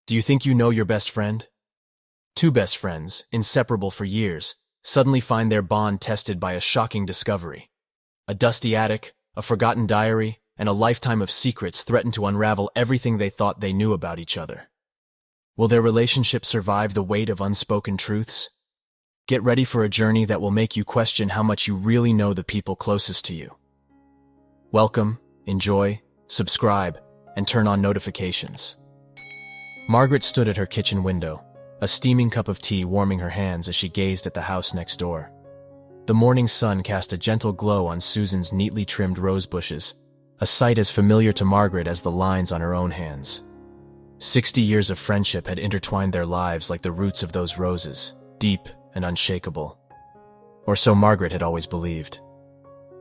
Do you think you know your best friend? Two best friends, inseparable for years, suddenly find their bond tested by a shocking discovery. A dusty attic, a forgotten diary, and a lifetime of secrets threaten to unravel everything they thought they knew about each other. Will their relationship survive the weight of unspoken truths? Get ready for a journey that will make you question how much you really know the people closest to you. Welcome, enjoy, subscribe, and turn on notifications. Margaret stood at her kitchen window, a steaming cup of tea warming her hands as she gazed at the house next door. The morning sun cast a gentle glow on Susan's neatly trimmed rose bushes, a sight as familiar to Margaret as the lines on her own hands. 60 years of friendship had intertwined their lives like the roots of those roses, deep and unshakable. Or so Margaret had always believed.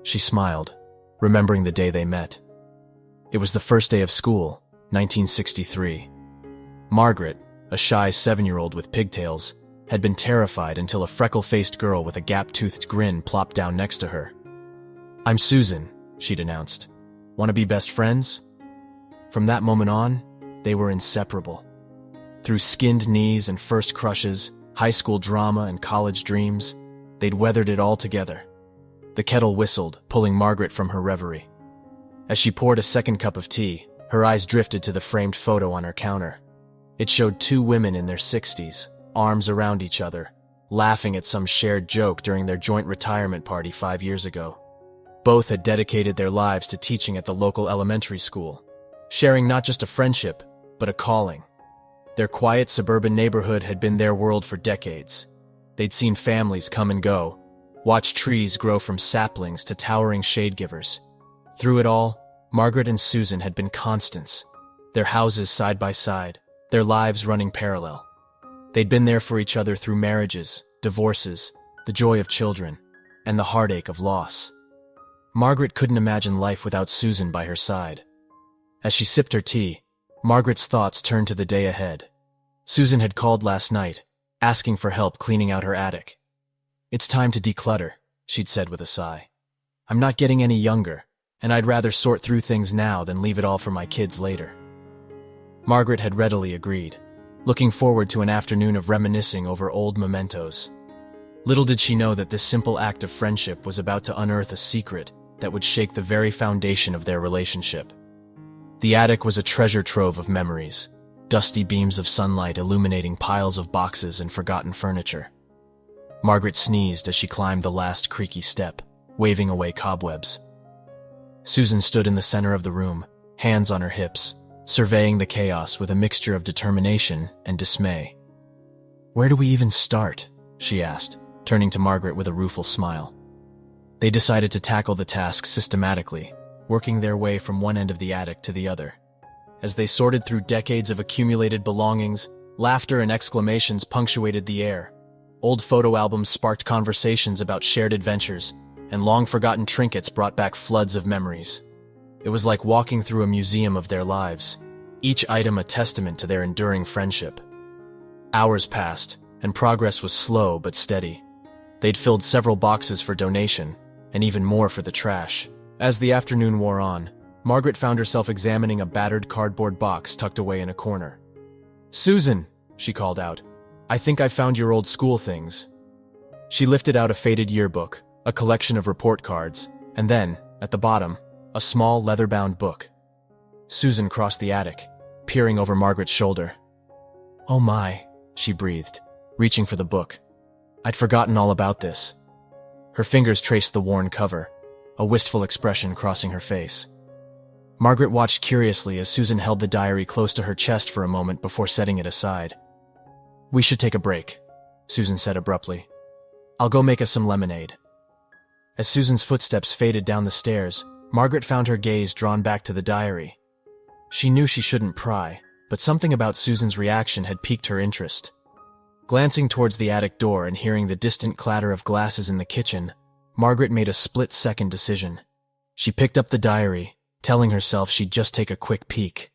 She smiled, remembering the day they met. It was the first day of school, 1963. Margaret, a shy 7-year-old with pigtails, had been terrified until a freckle-faced girl with a gap-toothed grin plopped down next to her. "I'm Susan," she'd announced. "Want to be best friends?" From that moment on, they were inseparable. Through skinned knees and first crushes, high school drama and college dreams, they'd weathered it all together. The kettle whistled, pulling Margaret from her reverie. As she poured a second cup of tea, her eyes drifted to the framed photo on her counter. It showed two women in their 60s, arms around each other, laughing at some shared joke during their joint retirement party 5 years ago. Both had dedicated their lives to teaching at the local elementary school, sharing not just a friendship, but a calling. Their quiet suburban neighborhood had been their world for decades. They'd seen families come and go, watched trees grow from saplings to towering shade givers. Through it all, Margaret and Susan had been constants, their houses side by side, their lives running parallel. They'd been there for each other through marriages, divorces, the joy of children, and the heartache of loss. Margaret couldn't imagine life without Susan by her side. As she sipped her tea, Margaret's thoughts turned to the day ahead. Susan had called last night, asking for help cleaning out her attic. "It's time to declutter," she'd said with a sigh. "I'm not getting any younger, and I'd rather sort through things now than leave it all for my kids later." Margaret had readily agreed, looking forward to an afternoon of reminiscing over old mementos. Little did she know that this simple act of friendship was about to unearth a secret that would shake the very foundation of their relationship. The attic was a treasure trove of memories, dusty beams of sunlight illuminating piles of boxes and forgotten furniture. Margaret sneezed as she climbed the last creaky step, waving away cobwebs. Susan stood in the center of the room, hands on her hips, surveying the chaos with a mixture of determination and dismay. "Where do we even start?" she asked, turning to Margaret with a rueful smile. They decided to tackle the task systematically, working their way from one end of the attic to the other. As they sorted through decades of accumulated belongings, laughter and exclamations punctuated the air. Old photo albums sparked conversations about shared adventures, and long-forgotten trinkets brought back floods of memories. It was like walking through a museum of their lives, each item a testament to their enduring friendship. Hours passed, and progress was slow but steady. They'd filled several boxes for donation, and even more for the trash. As the afternoon wore on, Margaret found herself examining a battered cardboard box tucked away in a corner. "Susan," she called out, "I think I found your old school things." She lifted out a faded yearbook, a collection of report cards, and then, at the bottom, a small leather-bound book. Susan crossed the attic, peering over Margaret's shoulder. "Oh my," she breathed, reaching for the book. "I'd forgotten all about this." Her fingers traced the worn cover, a wistful expression crossing her face. Margaret watched curiously as Susan held the diary close to her chest for a moment before setting it aside. "We should take a break," Susan said abruptly. "I'll go make us some lemonade." As Susan's footsteps faded down the stairs, Margaret found her gaze drawn back to the diary. She knew she shouldn't pry, but something about Susan's reaction had piqued her interest. Glancing towards the attic door and hearing the distant clatter of glasses in the kitchen, Margaret made a split-second decision. She picked up the diary, telling herself she'd just take a quick peek.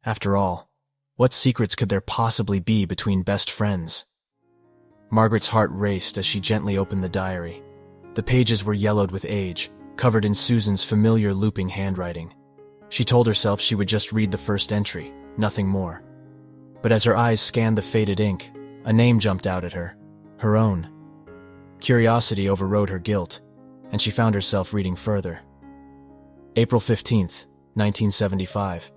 After all, what secrets could there possibly be between best friends? Margaret's heart raced as she gently opened the diary. The pages were yellowed with age, covered in Susan's familiar looping handwriting. She told herself she would just read the first entry, nothing more. But as her eyes scanned the faded ink, a name jumped out at her, her own. Curiosity overrode her guilt, and she found herself reading further. April 15th, 1975.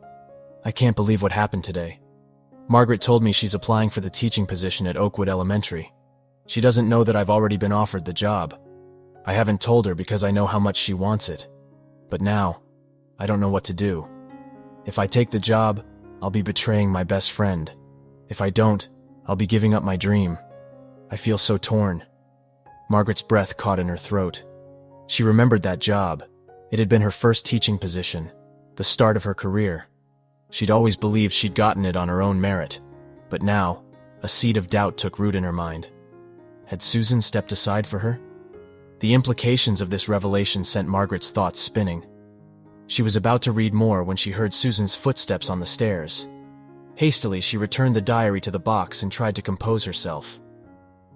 I can't believe what happened today. Margaret told me she's applying for the teaching position at Oakwood Elementary. She doesn't know that I've already been offered the job. I haven't told her because I know how much she wants it. But now, I don't know what to do. If I take the job, I'll be betraying my best friend. If I don't, I'll be giving up my dream. I feel so torn. Margaret's breath caught in her throat. She remembered that job. It had been her first teaching position, the start of her career. She'd always believed she'd gotten it on her own merit. But now, a seed of doubt took root in her mind. Had Susan stepped aside for her? The implications of this revelation sent Margaret's thoughts spinning. She was about to read more when she heard Susan's footsteps on the stairs. Hastily, she returned the diary to the box and tried to compose herself.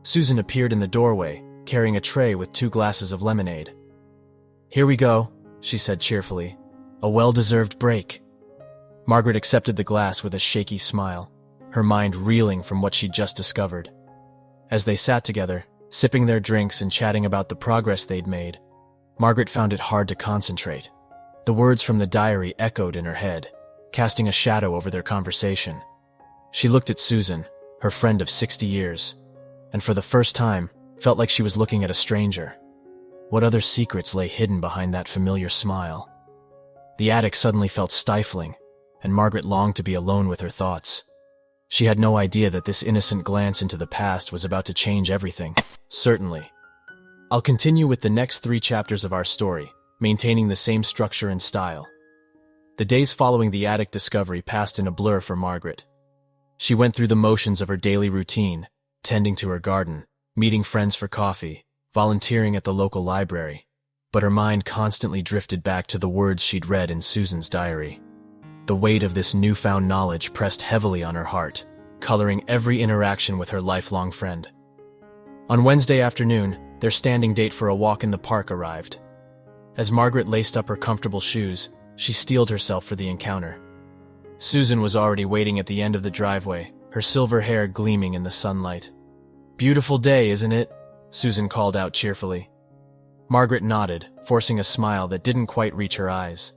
Susan appeared in the doorway, carrying a tray with 2 glasses of lemonade. "Here we go," she said cheerfully. "A well-deserved break." Margaret accepted the glass with a shaky smile, her mind reeling from what she'd just discovered. As they sat together, sipping their drinks and chatting about the progress they'd made, Margaret found it hard to concentrate. The words from the diary echoed in her head, casting a shadow over their conversation. She looked at Susan, her friend of 60 years, and for the first time, felt like she was looking at a stranger. What other secrets lay hidden behind that familiar smile? The attic suddenly felt stifling, and Margaret longed to be alone with her thoughts. She had no idea that this innocent glance into the past was about to change everything. Certainly. I'll continue with the next 3 chapters of our story, maintaining the same structure and style. The days following the attic discovery passed in a blur for Margaret. She went through the motions of her daily routine, tending to her garden, meeting friends for coffee, volunteering at the local library, but her mind constantly drifted back to the words she'd read in Susan's diary. The weight of this newfound knowledge pressed heavily on her heart, coloring every interaction with her lifelong friend. On Wednesday afternoon, their standing date for a walk in the park arrived. As Margaret laced up her comfortable shoes, she steeled herself for the encounter. Susan was already waiting at the end of the driveway, her silver hair gleaming in the sunlight. "Beautiful day, isn't it?" Susan called out cheerfully. Margaret nodded, forcing a smile that didn't quite reach her eyes.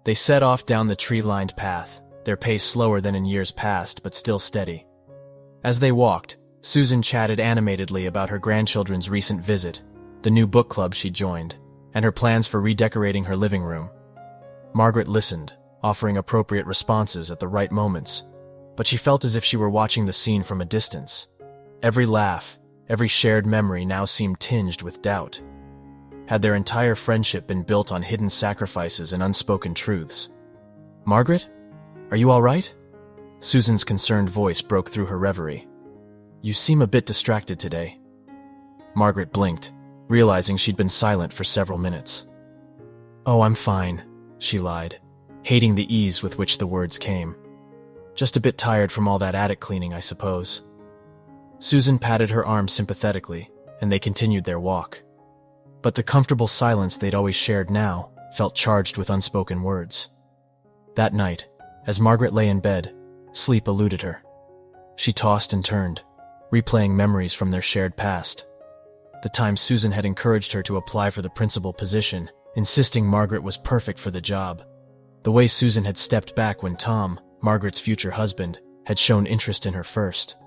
They set off down the tree-lined path, their pace slower than in years past, but still steady. As they walked, Susan chatted animatedly about her grandchildren's recent visit, the new book club she joined, and her plans for redecorating her living room. Margaret listened, offering appropriate responses at the right moments, but she felt as if she were watching the scene from a distance. Every laugh, every shared memory now seemed tinged with doubt. Had their entire friendship been built on hidden sacrifices and unspoken truths? "Margaret? Are you all right?" Susan's concerned voice broke through her reverie. "You seem a bit distracted today." Margaret blinked, realizing she'd been silent for several minutes. "Oh, I'm fine," she lied, hating the ease with which the words came. "Just a bit tired from all that attic cleaning, I suppose." Susan patted her arm sympathetically, and they continued their walk. But the comfortable silence they'd always shared now felt charged with unspoken words. That night, as Margaret lay in bed, sleep eluded her. She tossed and turned, replaying memories from their shared past. The time Susan had encouraged her to apply for the principal position, insisting Margaret was perfect for the job. The way Susan had stepped back when Tom, Margaret's future husband, had shown interest in her first.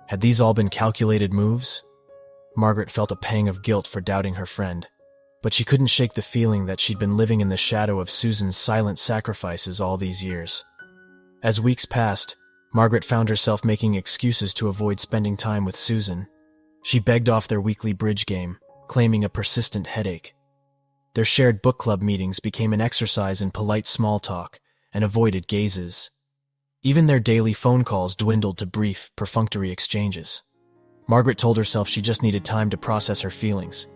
Had these all been calculated moves? Margaret felt a pang of guilt for doubting her friend, but she couldn't shake the feeling that she'd been living in the shadow of Susan's silent sacrifices all these years. As weeks passed, Margaret found herself making excuses to avoid spending time with Susan. She begged off their weekly bridge game, claiming a persistent headache. Their shared book club meetings became an exercise in polite small talk and avoided gazes. Even their daily phone calls dwindled to brief, perfunctory exchanges. Margaret told herself she just needed time to process her feelings,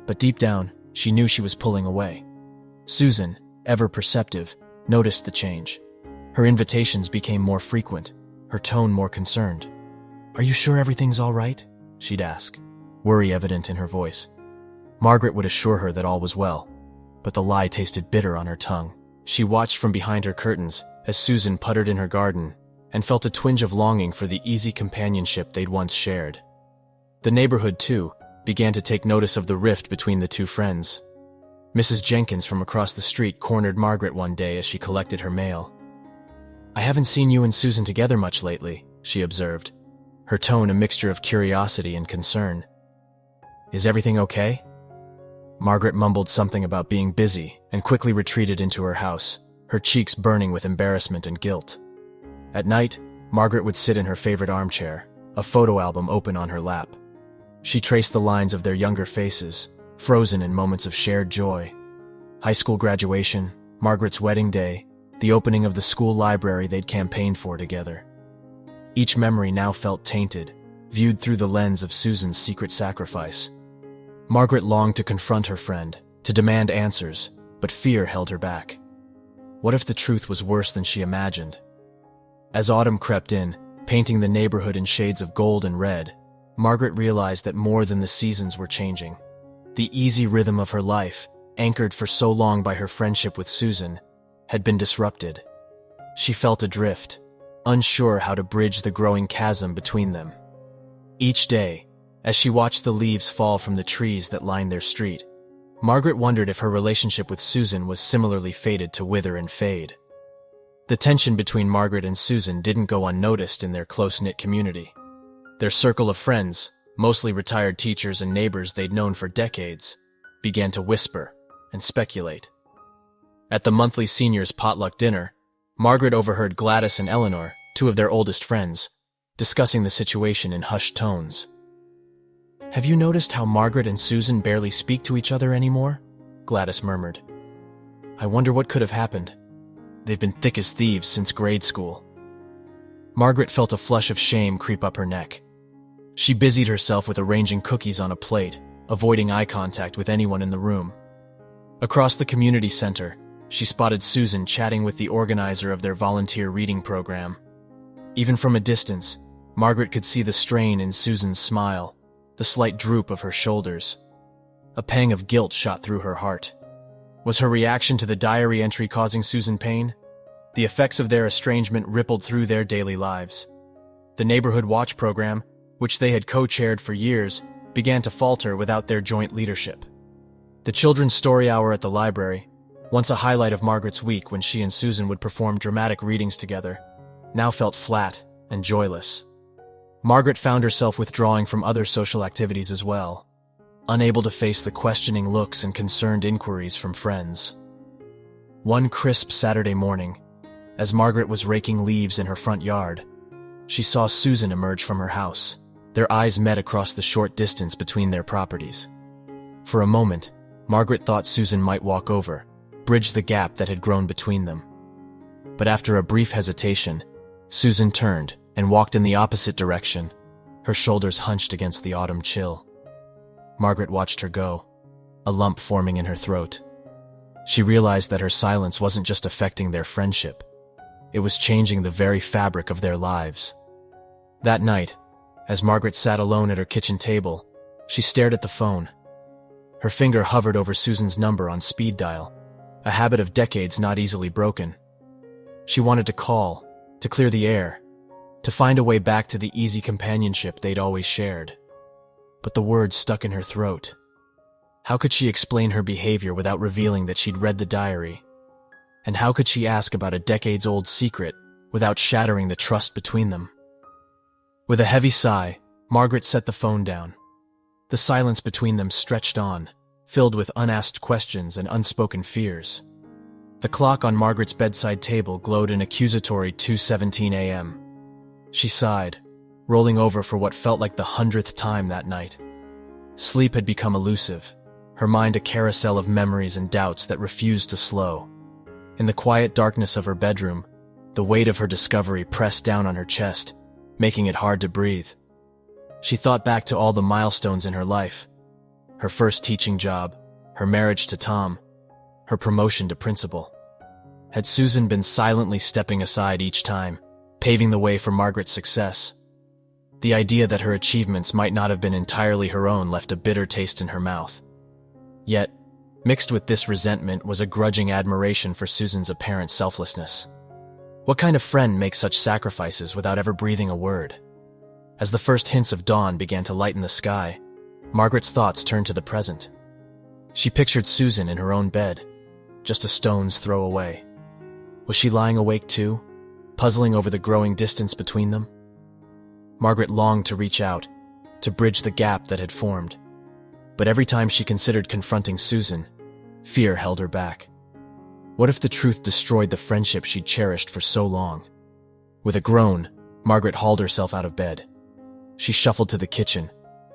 but deep down, she knew she was pulling away. Susan, ever perceptive, noticed the change. Her invitations became more frequent, her tone more concerned. "Are you sure everything's all right?" she'd ask, worry evident in her voice. Margaret would assure her that all was well, but the lie tasted bitter on her tongue. She watched from behind her curtains as Susan puttered in her garden and felt a twinge of longing for the easy companionship they'd once shared. The neighborhood, too, began to take notice of the rift between the two friends. Mrs. Jenkins from across the street cornered Margaret one day as she collected her mail. "I haven't seen you and Susan together much lately," she observed, her tone a mixture of curiosity and concern. "Is everything okay?" Margaret mumbled something about being busy and quickly retreated into her house, her cheeks burning with embarrassment and guilt. At night, Margaret would sit in her favorite armchair, a photo album open on her lap. She traced the lines of their younger faces, frozen in moments of shared joy. High school graduation, Margaret's wedding day, the opening of the school library they'd campaigned for together. Each memory now felt tainted, viewed through the lens of Susan's secret sacrifice. Margaret longed to confront her friend, to demand answers, but fear held her back. What if the truth was worse than she imagined? As autumn crept in, painting the neighborhood in shades of gold and red, Margaret realized that more than the seasons were changing. The easy rhythm of her life, anchored for so long by her friendship with Susan, had been disrupted. She felt adrift, unsure how to bridge the growing chasm between them. Each day, as she watched the leaves fall from the trees that lined their street, Margaret wondered if her relationship with Susan was similarly fated to wither and fade. The tension between Margaret and Susan didn't go unnoticed in their close-knit community. Their circle of friends, mostly retired teachers and neighbors they'd known for decades, began to whisper and speculate. At the monthly seniors' potluck dinner, Margaret overheard Gladys and Eleanor, two of their oldest friends, discussing the situation in hushed tones. "Have you noticed how Margaret and Susan barely speak to each other anymore?" Gladys murmured. "I wonder what could have happened. They've been thick as thieves since grade school." Margaret felt a flush of shame creep up her neck. She busied herself with arranging cookies on a plate, avoiding eye contact with anyone in the room. Across the community center, she spotted Susan chatting with the organizer of their volunteer reading program. Even from a distance, Margaret could see the strain in Susan's smile, the slight droop of her shoulders. A pang of guilt shot through her heart. Was her reaction to the diary entry causing Susan pain? The effects of their estrangement rippled through their daily lives. The Neighborhood Watch program, which they had co-chaired for years, began to falter without their joint leadership. The children's story hour at the library, once a highlight of Margaret's week when she and Susan would perform dramatic readings together, now felt flat and joyless. Margaret found herself withdrawing from other social activities as well, unable to face the questioning looks and concerned inquiries from friends. One crisp Saturday morning, as Margaret was raking leaves in her front yard, she saw Susan emerge from her house. Their eyes met across the short distance between their properties. For a moment, Margaret thought Susan might walk over, bridge the gap that had grown between them. But after a brief hesitation, Susan turned and walked in the opposite direction, her shoulders hunched against the autumn chill. Margaret watched her go, a lump forming in her throat. She realized that her silence wasn't just affecting their friendship. It was changing the very fabric of their lives. That night, as Margaret sat alone at her kitchen table, she stared at the phone. Her finger hovered over Susan's number on speed dial, a habit of decades not easily broken. She wanted to call, to clear the air, to find a way back to the easy companionship they'd always shared. But the words stuck in her throat. How could she explain her behavior without revealing that she'd read the diary? And how could she ask about a decades-old secret without shattering the trust between them? With a heavy sigh, Margaret set the phone down. The silence between them stretched on, filled with unasked questions and unspoken fears. The clock on Margaret's bedside table glowed an accusatory 2:17 a.m. She sighed, rolling over for what felt like the 100th time that night. Sleep had become elusive, her mind a carousel of memories and doubts that refused to slow. In the quiet darkness of her bedroom, the weight of her discovery pressed down on her chest, making it hard to breathe. She thought back to all the milestones in her life: her first teaching job, her marriage to Tom, her promotion to principal. Had Susan been silently stepping aside each time, paving the way for Margaret's success? The idea that her achievements might not have been entirely her own left a bitter taste in her mouth. Yet, mixed with this resentment was a grudging admiration for Susan's apparent selflessness. What kind of friend makes such sacrifices without ever breathing a word? As the first hints of dawn began to lighten the sky, Margaret's thoughts turned to the present. She pictured Susan in her own bed, just a stone's throw away. Was she lying awake too, puzzling over the growing distance between them? Margaret longed to reach out, to bridge the gap that had formed. But every time she considered confronting Susan, fear held her back. What if the truth destroyed the friendship she'd cherished for so long? With a groan, Margaret hauled herself out of bed. She shuffled to the kitchen,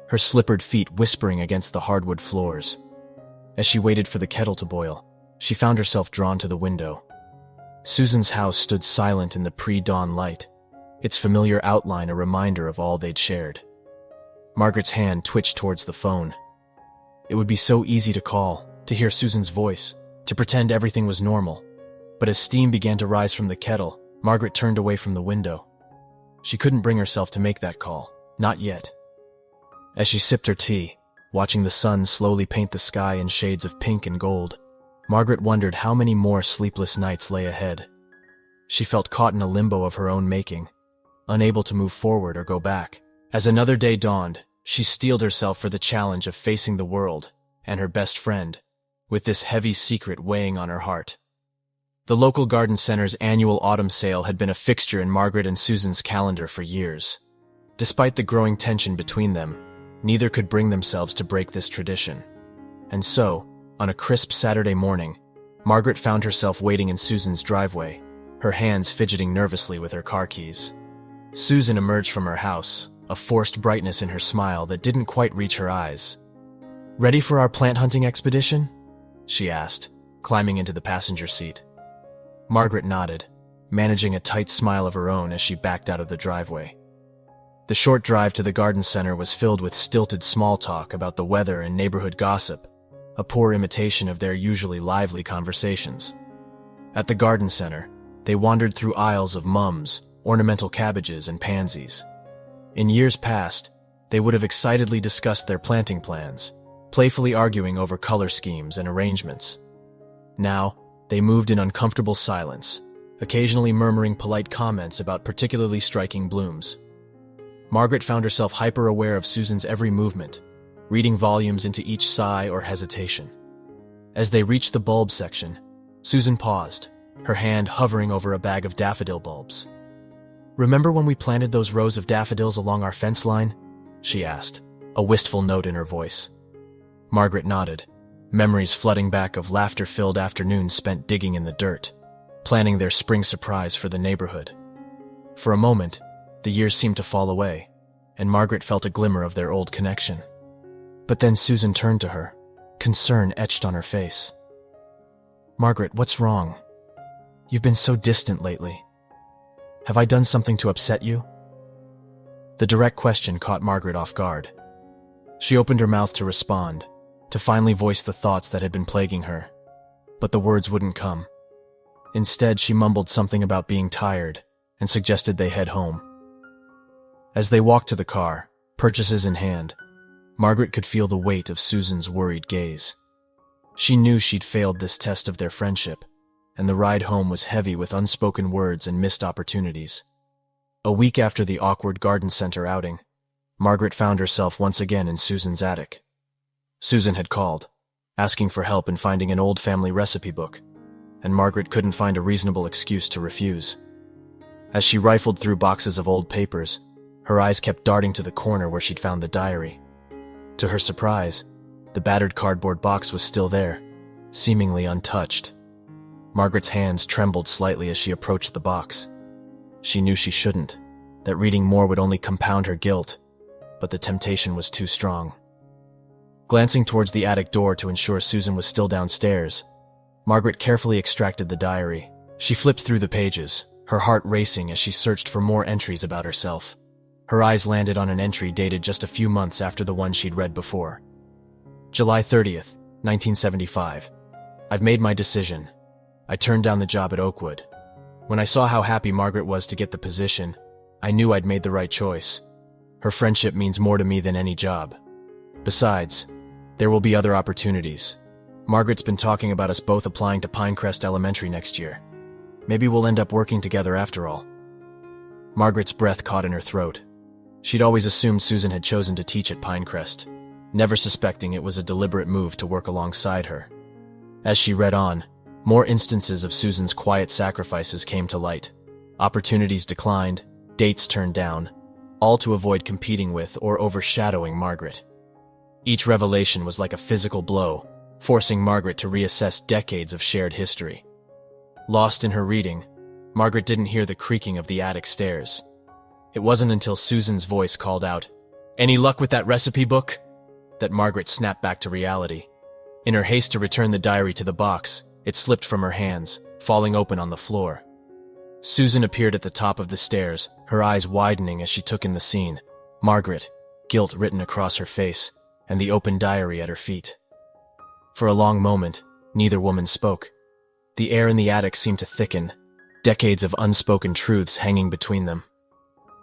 her slippered feet whispering against the hardwood floors. As she waited for the kettle to boil, she found herself drawn to the window. Susan's house stood silent in the pre-dawn light, its familiar outline a reminder of all they'd shared. Margaret's hand twitched towards the phone. It would be so easy to call, to hear Susan's voice, to pretend everything was normal. But as steam began to rise from the kettle, Margaret turned away from the window. She couldn't bring herself to make that call, not yet. As she sipped her tea, watching the sun slowly paint the sky in shades of pink and gold, Margaret wondered how many more sleepless nights lay ahead. She felt caught in a limbo of her own making, unable to move forward or go back. As another day dawned, she steeled herself for the challenge of facing the world and her best friend, with this heavy secret weighing on her heart. The local garden center's annual autumn sale had been a fixture in Margaret and Susan's calendar for years. Despite the growing tension between them, neither could bring themselves to break this tradition. And so, on a crisp Saturday morning, Margaret found herself waiting in Susan's driveway, her hands fidgeting nervously with her car keys. Susan emerged from her house, a forced brightness in her smile that didn't quite reach her eyes. "Ready for our plant hunting expedition?" she asked, climbing into the passenger seat. Margaret nodded, managing a tight smile of her own as she backed out of the driveway. The short drive to the garden center was filled with stilted small talk about the weather and neighborhood gossip, a poor imitation of their usually lively conversations. At the garden center, they wandered through aisles of mums, ornamental cabbages, and pansies. In years past, they would have excitedly discussed their planting plans, playfully arguing over color schemes and arrangements. Now, they moved in uncomfortable silence, occasionally murmuring polite comments about particularly striking blooms. Margaret found herself hyper-aware of Susan's every movement, reading volumes into each sigh or hesitation. As they reached the bulb section, Susan paused, her hand hovering over a bag of daffodil bulbs. "Remember when we planted those rows of daffodils along our fence line?" she asked, a wistful note in her voice. Margaret nodded, memories flooding back of laughter-filled afternoons spent digging in the dirt, planning their spring surprise for the neighborhood. For a moment, the years seemed to fall away, and Margaret felt a glimmer of their old connection. But then Susan turned to her, concern etched on her face. "Margaret, what's wrong? You've been so distant lately. Have I done something to upset you?" The direct question caught Margaret off guard. She opened her mouth to respond, to finally voice the thoughts that had been plaguing her, but the words wouldn't come. Instead, she mumbled something about being tired and suggested they head home. As they walked to the car, purchases in hand, Margaret could feel the weight of Susan's worried gaze. She knew she'd failed this test of their friendship, and the ride home was heavy with unspoken words and missed opportunities. A week after the awkward garden center outing, Margaret found herself once again in Susan's attic. Susan had called, asking for help in finding an old family recipe book, and Margaret couldn't find a reasonable excuse to refuse. As she rifled through boxes of old papers, her eyes kept darting to the corner where she'd found the diary. To her surprise, the battered cardboard box was still there, seemingly untouched. Margaret's hands trembled slightly as she approached the box. She knew she shouldn't, that reading more would only compound her guilt, but the temptation was too strong. Glancing towards the attic door to ensure Susan was still downstairs, Margaret carefully extracted the diary. She flipped through the pages, her heart racing as she searched for more entries about herself. Her eyes landed on an entry dated just a few months after the one she'd read before. July 30th, 1975. I've made my decision. I turned down the job at Oakwood. When I saw how happy Margaret was to get the position, I knew I'd made the right choice. Her friendship means more to me than any job. Besides, there will be other opportunities. Margaret's been talking about us both applying to Pinecrest Elementary next year. Maybe we'll end up working together after all. Margaret's breath caught in her throat. She'd always assumed Susan had chosen to teach at Pinecrest, never suspecting it was a deliberate move to work alongside her. As she read on, more instances of Susan's quiet sacrifices came to light. Opportunities declined, dates turned down, all to avoid competing with or overshadowing Margaret. Each revelation was like a physical blow, forcing Margaret to reassess decades of shared history. Lost in her reading, Margaret didn't hear the creaking of the attic stairs. It wasn't until Susan's voice called out, "Any luck with that recipe book?" that Margaret snapped back to reality. In her haste to return the diary to the box, it slipped from her hands, falling open on the floor. Susan appeared at the top of the stairs, her eyes widening as she took in the scene. Margaret, guilt written across her face, and the open diary at her feet. For a long moment, neither woman spoke. The air in the attic seemed to thicken, decades of unspoken truths hanging between them.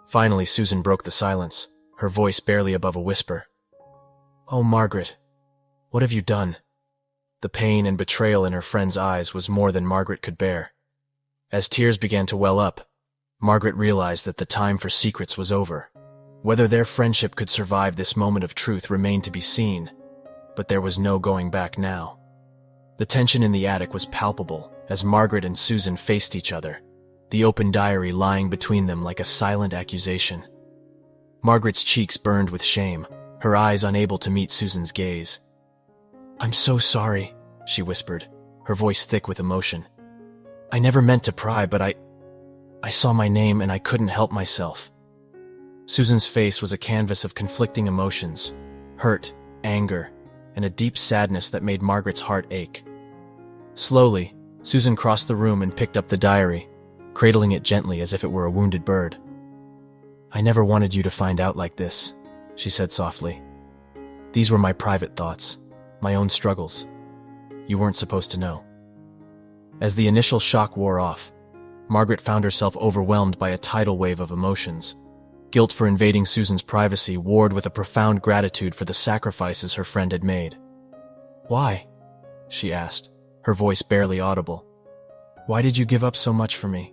Finally, Susan broke the silence, her voice barely above a whisper. "Oh, Margaret, what have you done?" The pain and betrayal in her friend's eyes was more than Margaret could bear. As tears began to well up, Margaret realized that the time for secrets was over. Whether their friendship could survive this moment of truth remained to be seen, but there was no going back now. The tension in the attic was palpable as Margaret and Susan faced each other, the open diary lying between them like a silent accusation. Margaret's cheeks burned with shame, her eyes unable to meet Susan's gaze. "I'm so sorry," she whispered, her voice thick with emotion. "I never meant to pry, but I saw my name and I couldn't help myself." Susan's face was a canvas of conflicting emotions, hurt, anger, and a deep sadness that made Margaret's heart ache. Slowly, Susan crossed the room and picked up the diary, cradling it gently as if it were a wounded bird. "I never wanted you to find out like this," she said softly. "These were my private thoughts, my own struggles. You weren't supposed to know." As the initial shock wore off, Margaret found herself overwhelmed by a tidal wave of emotions. Guilt for invading Susan's privacy warred with a profound gratitude for the sacrifices her friend had made. "Why?" she asked, her voice barely audible. "Why did you give up so much for me?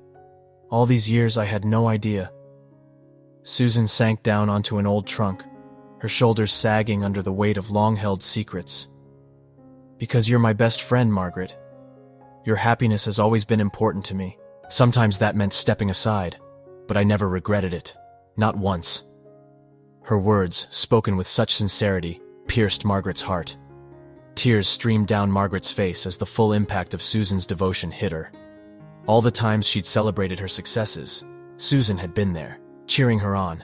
All these years I had no idea." Susan sank down onto an old trunk, her shoulders sagging under the weight of long-held secrets. "Because you're my best friend, Margaret. Your happiness has always been important to me. Sometimes that meant stepping aside, but I never regretted it. Not once." Her words, spoken with such sincerity, pierced Margaret's heart. Tears streamed down Margaret's face as the full impact of Susan's devotion hit her. All the times she'd celebrated her successes, Susan had been there, cheering her on,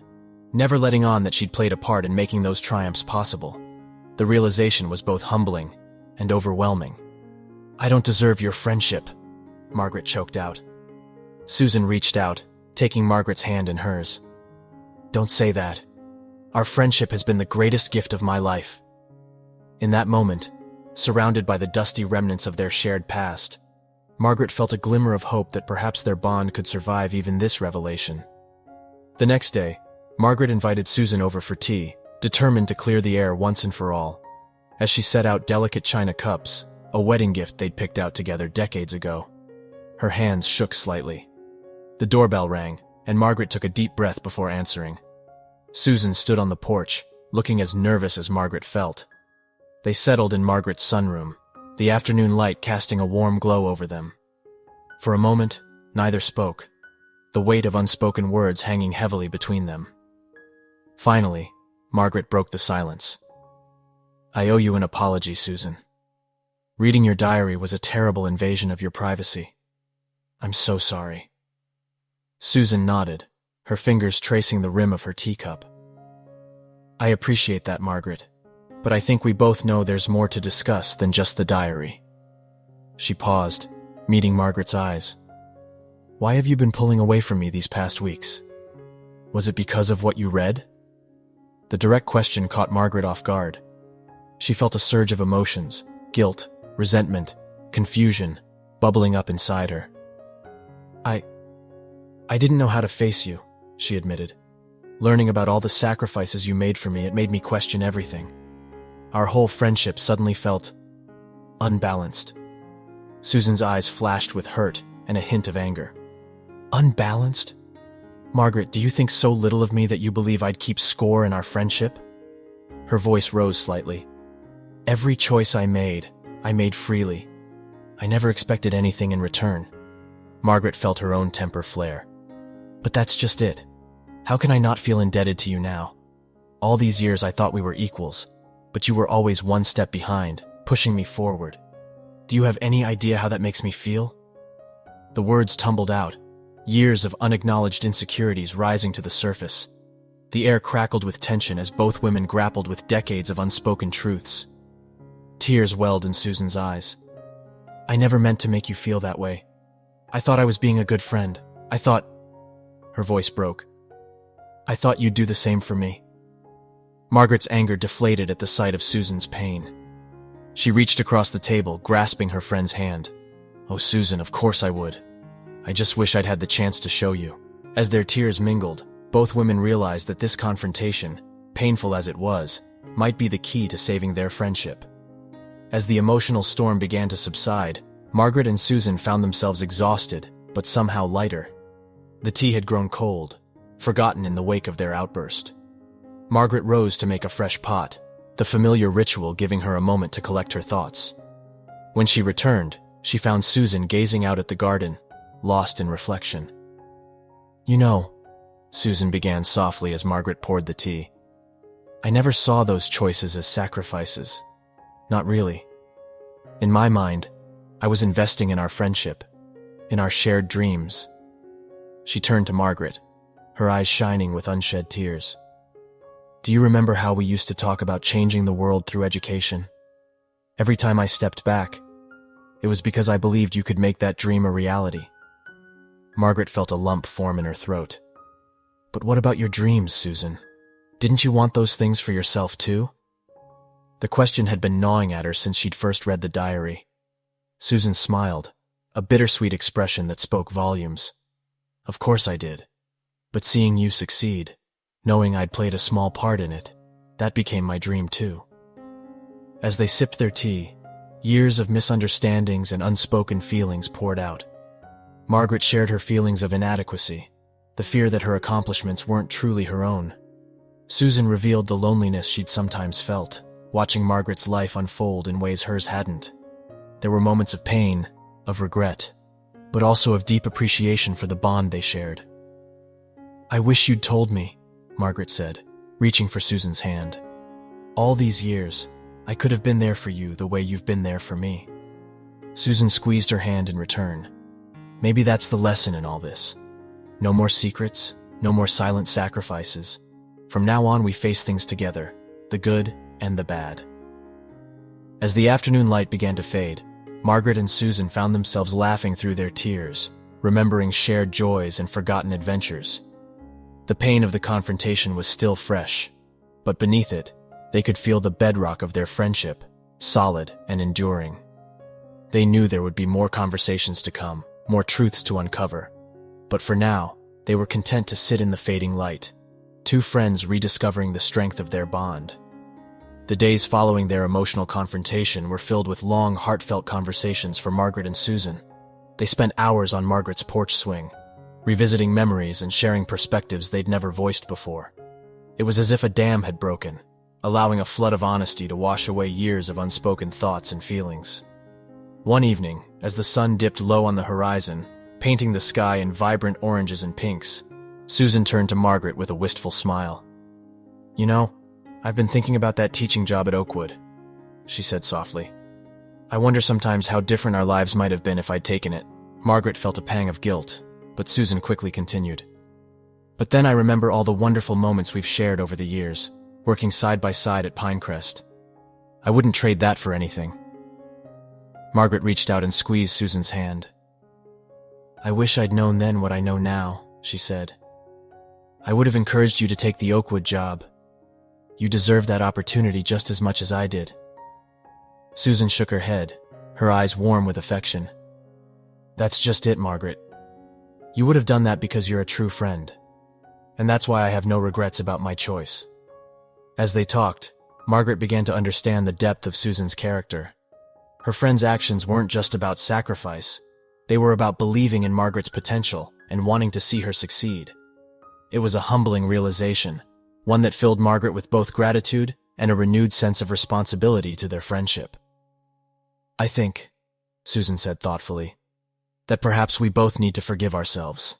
never letting on that she'd played a part in making those triumphs possible. The realization was both humbling and overwhelming. "I don't deserve your friendship," Margaret choked out. Susan reached out, taking Margaret's hand in hers. "Don't say that. Our friendship has been the greatest gift of my life." In that moment, surrounded by the dusty remnants of their shared past, Margaret felt a glimmer of hope that perhaps their bond could survive even this revelation. The next day, Margaret invited Susan over for tea, determined to clear the air once and for all. As she set out delicate china cups, a wedding gift they'd picked out together decades ago, her hands shook slightly. The doorbell rang, and Margaret took a deep breath before answering. Susan stood on the porch, looking as nervous as Margaret felt. They settled in Margaret's sunroom, the afternoon light casting a warm glow over them. For a moment, neither spoke, the weight of unspoken words hanging heavily between them. Finally, Margaret broke the silence. "I owe you an apology, Susan. Reading your diary was a terrible invasion of your privacy. I'm so sorry." Susan nodded, her fingers tracing the rim of her teacup. "I appreciate that, Margaret, but I think we both know there's more to discuss than just the diary." She paused, meeting Margaret's eyes. "Why have you been pulling away from me these past weeks? Was it because of what you read?" The direct question caught Margaret off guard. She felt a surge of emotions, guilt, resentment, confusion, bubbling up inside her. I didn't know how to face you," she admitted. "Learning about all the sacrifices you made for me, it made me question everything. Our whole friendship suddenly felt unbalanced." Susan's eyes flashed with hurt and a hint of anger. Unbalanced? Margaret, do you think so little of me that you believe I'd keep score in our friendship? Her voice rose slightly. Every choice I made freely. I never expected anything in return. Margaret felt her own temper flare. But that's just it. How can I not feel indebted to you now? All these years I thought we were equals, but you were always one step behind, pushing me forward. Do you have any idea how that makes me feel? The words tumbled out, years of unacknowledged insecurities rising to the surface. The air crackled with tension as both women grappled with decades of unspoken truths. Tears welled in Susan's eyes. I never meant to make you feel that way. I thought I was being a good friend. I thought... Her voice broke. I thought you'd do the same for me. Margaret's anger deflated at the sight of Susan's pain. She reached across the table, grasping her friend's hand. Oh, Susan, of course I would. I just wish I'd had the chance to show you. As their tears mingled, both women realized that this confrontation, painful as it was, might be the key to saving their friendship. As the emotional storm began to subside, Margaret and Susan found themselves exhausted, but somehow lighter. The tea had grown cold, forgotten in the wake of their outburst. Margaret rose to make a fresh pot, the familiar ritual giving her a moment to collect her thoughts. When she returned, she found Susan gazing out at the garden, lost in reflection. You know, Susan began softly as Margaret poured the tea, I never saw those choices as sacrifices. Not really. In my mind, I was investing in our friendship, in our shared dreams. She turned to Margaret, her eyes shining with unshed tears. Do you remember how we used to talk about changing the world through education? Every time I stepped back, it was because I believed you could make that dream a reality. Margaret felt a lump form in her throat. But what about your dreams, Susan? Didn't you want those things for yourself too? The question had been gnawing at her since she'd first read the diary. Susan smiled, a bittersweet expression that spoke volumes. Of course I did. But seeing you succeed, knowing I'd played a small part in it, that became my dream too. As they sipped their tea, years of misunderstandings and unspoken feelings poured out. Margaret shared her feelings of inadequacy, the fear that her accomplishments weren't truly her own. Susan revealed the loneliness she'd sometimes felt, watching Margaret's life unfold in ways hers hadn't. There were moments of pain, of regret, but also of deep appreciation for the bond they shared. I wish you'd told me, Margaret said, reaching for Susan's hand. All these years, I could have been there for you the way you've been there for me. Susan squeezed her hand in return. Maybe that's the lesson in all this. No more secrets, no more silent sacrifices. From now on, we face things together, the good and the bad. As the afternoon light began to fade, Margaret and Susan found themselves laughing through their tears, remembering shared joys and forgotten adventures. The pain of the confrontation was still fresh, but beneath it, they could feel the bedrock of their friendship, solid and enduring. They knew there would be more conversations to come, more truths to uncover. But for now, they were content to sit in the fading light, two friends rediscovering the strength of their bond. The days following their emotional confrontation were filled with long, heartfelt conversations for Margaret and Susan. They spent hours on Margaret's porch swing, revisiting memories and sharing perspectives they'd never voiced before. It was as if a dam had broken, allowing a flood of honesty to wash away years of unspoken thoughts and feelings. One evening, as the sun dipped low on the horizon, painting the sky in vibrant oranges and pinks, Susan turned to Margaret with a wistful smile. You know, I've been thinking about that teaching job at Oakwood, she said softly. I wonder sometimes how different our lives might have been if I'd taken it. Margaret felt a pang of guilt, but Susan quickly continued. But then I remember all the wonderful moments we've shared over the years, working side by side at Pinecrest. I wouldn't trade that for anything. Margaret reached out and squeezed Susan's hand. I wish I'd known then what I know now, she said. I would have encouraged you to take the Oakwood job. You deserve that opportunity just as much as I did. Susan shook her head, her eyes warm with affection. That's just it, Margaret. You would have done that because you're a true friend. And that's why I have no regrets about my choice. As they talked, Margaret began to understand the depth of Susan's character. Her friend's actions weren't just about sacrifice. They were about believing in Margaret's potential and wanting to see her succeed. It was a humbling realization, one that filled Margaret with both gratitude and a renewed sense of responsibility to their friendship. "I think," Susan said thoughtfully, "that perhaps we both need to forgive ourselves.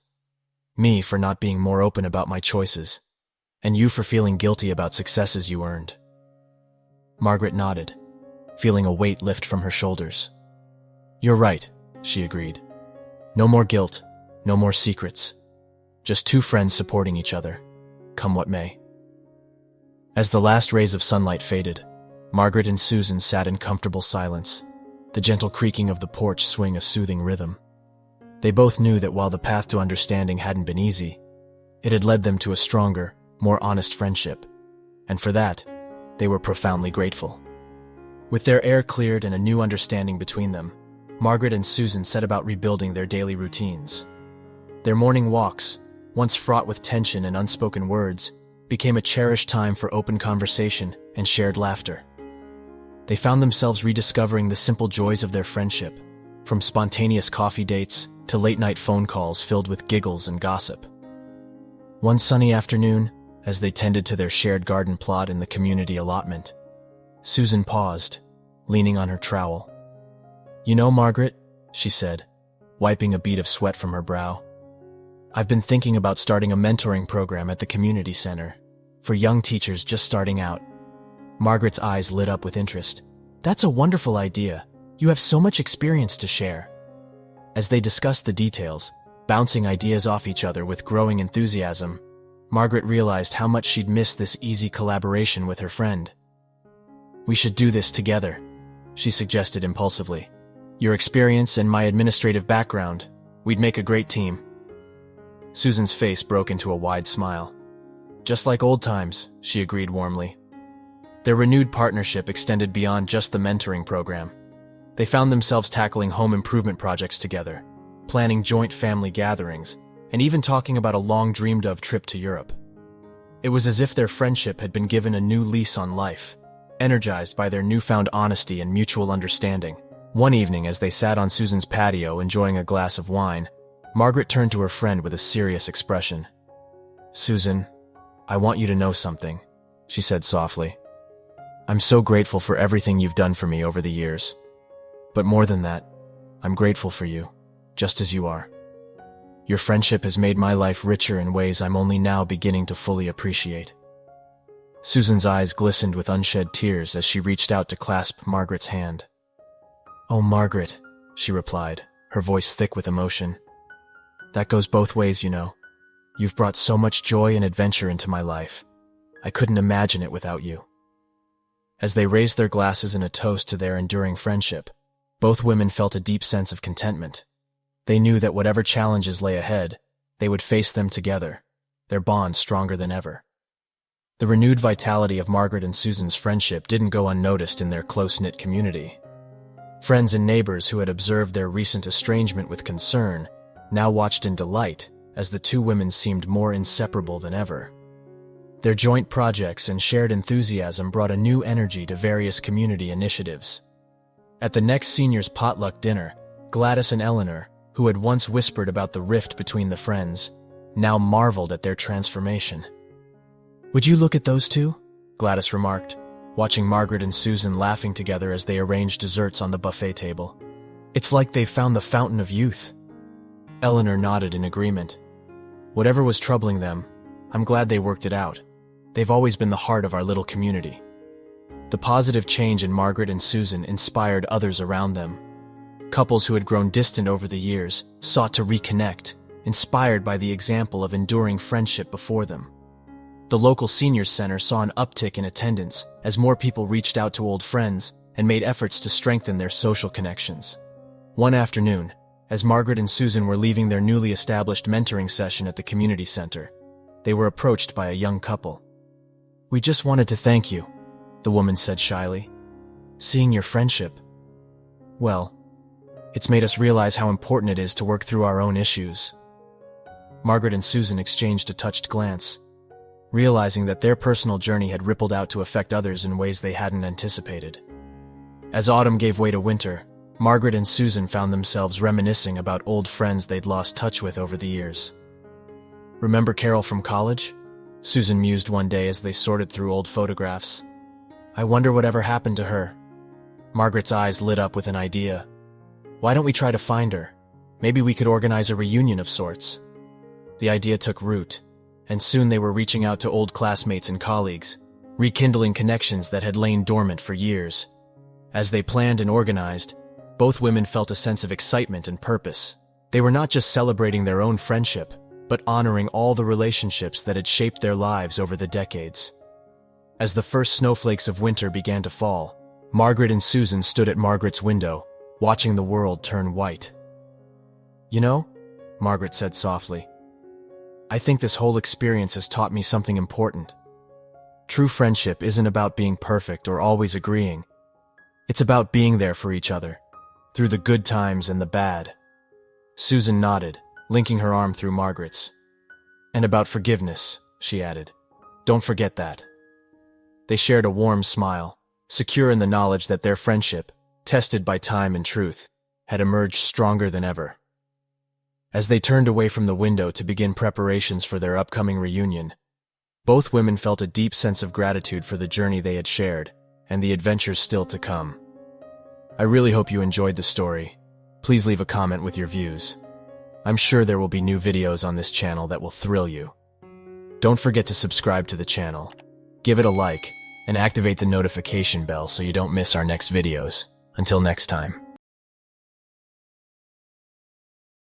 Me for not being more open about my choices, and you for feeling guilty about successes you earned." Margaret nodded, feeling a weight lift from her shoulders. "You're right," she agreed. "No more guilt, no more secrets. Just two friends supporting each other, come what may." As the last rays of sunlight faded, Margaret and Susan sat in comfortable silence, the gentle creaking of the porch swing a soothing rhythm. They both knew that while the path to understanding hadn't been easy, it had led them to a stronger, more honest friendship, and for that, they were profoundly grateful. With their air cleared and a new understanding between them, Margaret and Susan set about rebuilding their daily routines. Their morning walks, once fraught with tension and unspoken words, became a cherished time for open conversation and shared laughter. They found themselves rediscovering the simple joys of their friendship, from spontaneous coffee dates to late-night phone calls filled with giggles and gossip. One sunny afternoon, as they tended to their shared garden plot in the community allotment, Susan paused, leaning on her trowel. "You know, Margaret," she said, wiping a bead of sweat from her brow, "I've been thinking about starting a mentoring program at the community center for young teachers just starting out." Margaret's eyes lit up with interest. "That's a wonderful idea. You have so much experience to share." As they discussed the details, bouncing ideas off each other with growing enthusiasm, Margaret realized how much she'd missed this easy collaboration with her friend. "We should do this together," she suggested impulsively. "Your experience and my administrative background, we'd make a great team." Susan's face broke into a wide smile. "Just like old times," she agreed warmly. Their renewed partnership extended beyond just the mentoring program. They found themselves tackling home improvement projects together, planning joint family gatherings, and even talking about a long-dreamed-of trip to Europe. It was as if their friendship had been given a new lease on life, energized by their newfound honesty and mutual understanding. One evening, as they sat on Susan's patio enjoying a glass of wine, Margaret turned to her friend with a serious expression. "Susan, I want you to know something," she said softly. "I'm so grateful for everything you've done for me over the years. But more than that, I'm grateful for you, just as you are. Your friendship has made my life richer in ways I'm only now beginning to fully appreciate." Susan's eyes glistened with unshed tears as she reached out to clasp Margaret's hand. "Oh, Margaret," she replied, her voice thick with emotion. "That goes both ways, you know. You've brought so much joy and adventure into my life. I couldn't imagine it without you." As they raised their glasses in a toast to their enduring friendship, both women felt a deep sense of contentment. They knew that whatever challenges lay ahead, they would face them together, their bond stronger than ever. The renewed vitality of Margaret and Susan's friendship didn't go unnoticed in their close-knit community. Friends and neighbors who had observed their recent estrangement with concern now watched in delight as the two women seemed more inseparable than ever. Their joint projects and shared enthusiasm brought a new energy to various community initiatives. At the next seniors' potluck dinner, Gladys and Eleanor, who had once whispered about the rift between the friends, now marveled at their transformation. "Would you look at those two?" Gladys remarked, watching Margaret and Susan laughing together as they arranged desserts on the buffet table. "It's like they've found the fountain of youth." Eleanor nodded in agreement. "Whatever was troubling them, I'm glad they worked it out. They've always been the heart of our little community." The positive change in Margaret and Susan inspired others around them. Couples who had grown distant over the years sought to reconnect, inspired by the example of enduring friendship before them. The local seniors center saw an uptick in attendance as more people reached out to old friends and made efforts to strengthen their social connections. One afternoon, as Margaret and Susan were leaving their newly established mentoring session at the community center, they were approached by a young couple. "We just wanted to thank you," the woman said shyly. "Seeing your friendship, well, it's made us realize how important it is to work through our own issues." Margaret and Susan exchanged a touched glance, realizing that their personal journey had rippled out to affect others in ways they hadn't anticipated. As autumn gave way to winter, Margaret and Susan found themselves reminiscing about old friends they'd lost touch with over the years. "Remember Carol from college?" Susan mused one day as they sorted through old photographs. "I wonder whatever happened to her." Margaret's eyes lit up with an idea. "Why don't we try to find her? Maybe we could organize a reunion of sorts." The idea took root, and soon they were reaching out to old classmates and colleagues, rekindling connections that had lain dormant for years. As they planned and organized, both women felt a sense of excitement and purpose. They were not just celebrating their own friendship, but honoring all the relationships that had shaped their lives over the decades. As the first snowflakes of winter began to fall, Margaret and Susan stood at Margaret's window, watching the world turn white. "You know," Margaret said softly, "I think this whole experience has taught me something important. True friendship isn't about being perfect or always agreeing. It's about being there for each other, through the good times and the bad." Susan nodded, linking her arm through Margaret's. "And about forgiveness," she added. "Don't forget that." They shared a warm smile, secure in the knowledge that their friendship, tested by time and truth, had emerged stronger than ever. As they turned away from the window to begin preparations for their upcoming reunion, both women felt a deep sense of gratitude for the journey they had shared and the adventures still to come. I really hope you enjoyed the story. Please leave a comment with your views. I'm sure there will be new videos on this channel that will thrill you. Don't forget to subscribe to the channel, give it a like, and activate the notification bell so you don't miss our next videos. Until next time.